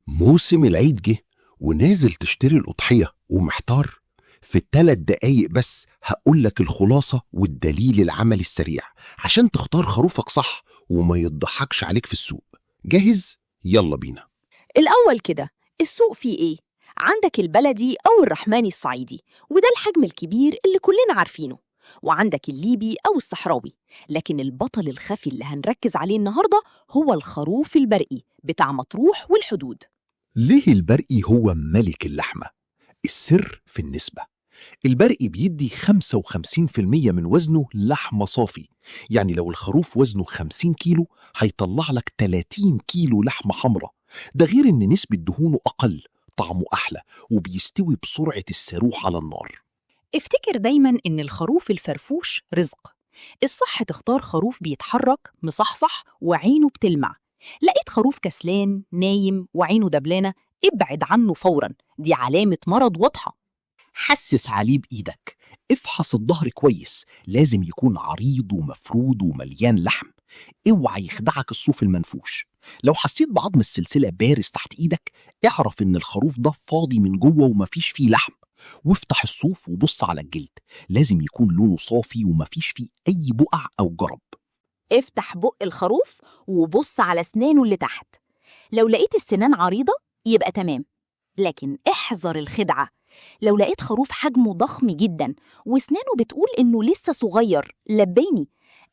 موسم العيد جه ونازل تشتري الأضحية ومحتار. في ال3 دقايق بس هقولك الخلاصة والدليل العملي السريع عشان تختار خروفك صح وما يضحكش عليك في السوق. جاهز؟ يلا بينا. الأول كده، السوق فيه إيه؟ عندك البلدي أو الرحماني الصعيدي، وده الحجم الكبير اللي كلنا عارفينه. وعندك الليبي أو الصحراوي، لكن البطل الخفي اللي هنركز عليه النهاردة هو الخروف البرقي بتاع مطروح والحدود. ليه البرقي هو ملك اللحمة؟ السر في النسبة. البرقي بيدي 55% من وزنه لحمة صافي، يعني لو الخروف وزنه 50 كيلو هيطلع لك 30 كيلو لحمة حمراء. ده غير إن نسبة دهونه أقل، طعمه أحلى، وبيستوي بسرعة الصاروخ على النار. افتكر دايماً إن الخروف الفرفوش رزق. الصح تختار خروف بيتحرك مصحصح وعينه بتلمع. لقيت خروف كسلان نايم وعينه دبلانة، ابعد عنه فوراً، دي علامة مرض واضحة. حسس عليه بإيدك، افحص الظهر كويس، لازم يكون عريض ومفرود ومليان لحم. اوعى يخدعك الصوف المنفوش. لو حسيت بعظم السلسلة بارز تحت ايدك اعرف ان الخروف ده فاضي من جوه ومفيش فيه لحم. وافتح الصوف وبص على الجلد، لازم يكون لونه صافي ومفيش فيه اي بقع او جرب. افتح بق الخروف وبص على أسنانه اللي تحت. لو لقيت السنان عريضة يبقى تمام، لكن احذر الخدعة. لو لقيت خروف حجمه ضخم جدا واسنانه بتقول إنه لسه صغير لباني،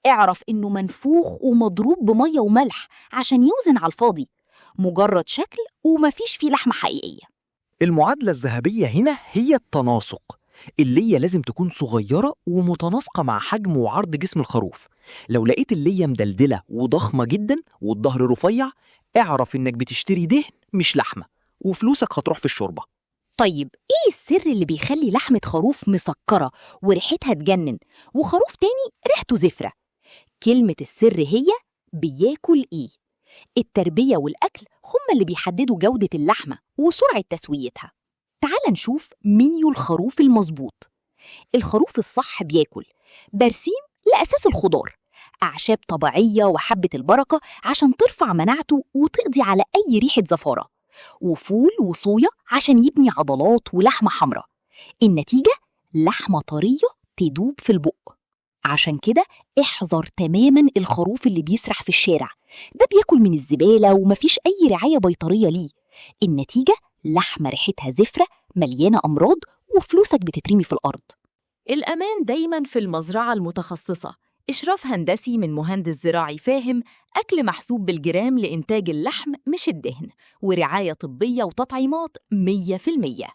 اعرف إنه منفوخ ومضروب بمية وملح عشان يوزن على الفاضي، مجرد شكل ومفيش فيه لحمة حقيقية. المعادلة الذهبية هنا هي التناسق. اللية لازم تكون صغيرة ومتناسقة مع حجم وعرض جسم الخروف. لو لقيت اللية مدلدلة وضخمة جدا والظهر رفيع اعرف إنك بتشتري دهن مش لحمة، وفلوسك هتروح في الشوربة. طيب إيه السر اللي بيخلي لحمة خروف مسكرة وريحتها تجنن وخروف تاني ريحته زفرة؟ كلمة السر هي بياكل إيه؟ التربية والأكل هم اللي بيحددوا جودة اللحمة وسرعة تسويتها. تعال نشوف منيو الخروف المظبوط. الخروف الصح بياكل برسيم لأساس الخضار، أعشاب طبيعية وحبة البركة عشان ترفع مناعته وتقضي على أي ريحة زفارة، وفول وصويا عشان يبني عضلات ولحمة حمراء. النتيجة لحمة طرية تدوب في البق. عشان كده احذر تماما الخروف اللي بيسرح في الشارع، ده بياكل من الزبالة ومفيش أي رعاية بيطرية ليه. النتيجة لحمة ريحتها زفرة مليانة أمراض وفلوسك بتترمي في الأرض. الأمان دايماً في المزرعة المتخصصة، إشراف هندسي من مهندس زراعي فاهم، أكل محسوب بالجرام لإنتاج اللحم مش الدهن، ورعاية طبية وتطعيمات 100%.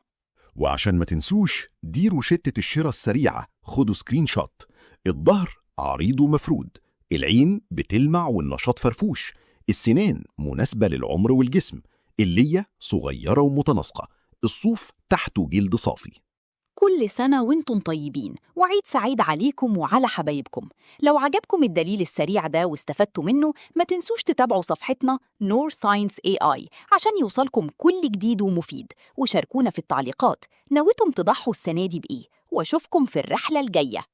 وعشان ما تنسوش ديروا شتة الشراء السريعة، خدوا سكرين شوت. الظهر عريض ومفرود، العين بتلمع والنشاط فرفوش، السنان مناسبة للعمر والجسم، اللية صغيرة ومتناسقة، الصوف تحته جلد صافي. كل سنة وانتم طيبين وعيد سعيد عليكم وعلى حبايبكم. لو عجبكم الدليل السريع ده واستفدتوا منه ما تنسوش تتابعوا صفحتنا نور ساينس AI عشان يوصلكم كل جديد ومفيد، وشاركونا في التعليقات نويتم تضحوا السنة دي بإيه، واشوفكم في الرحلة الجاية.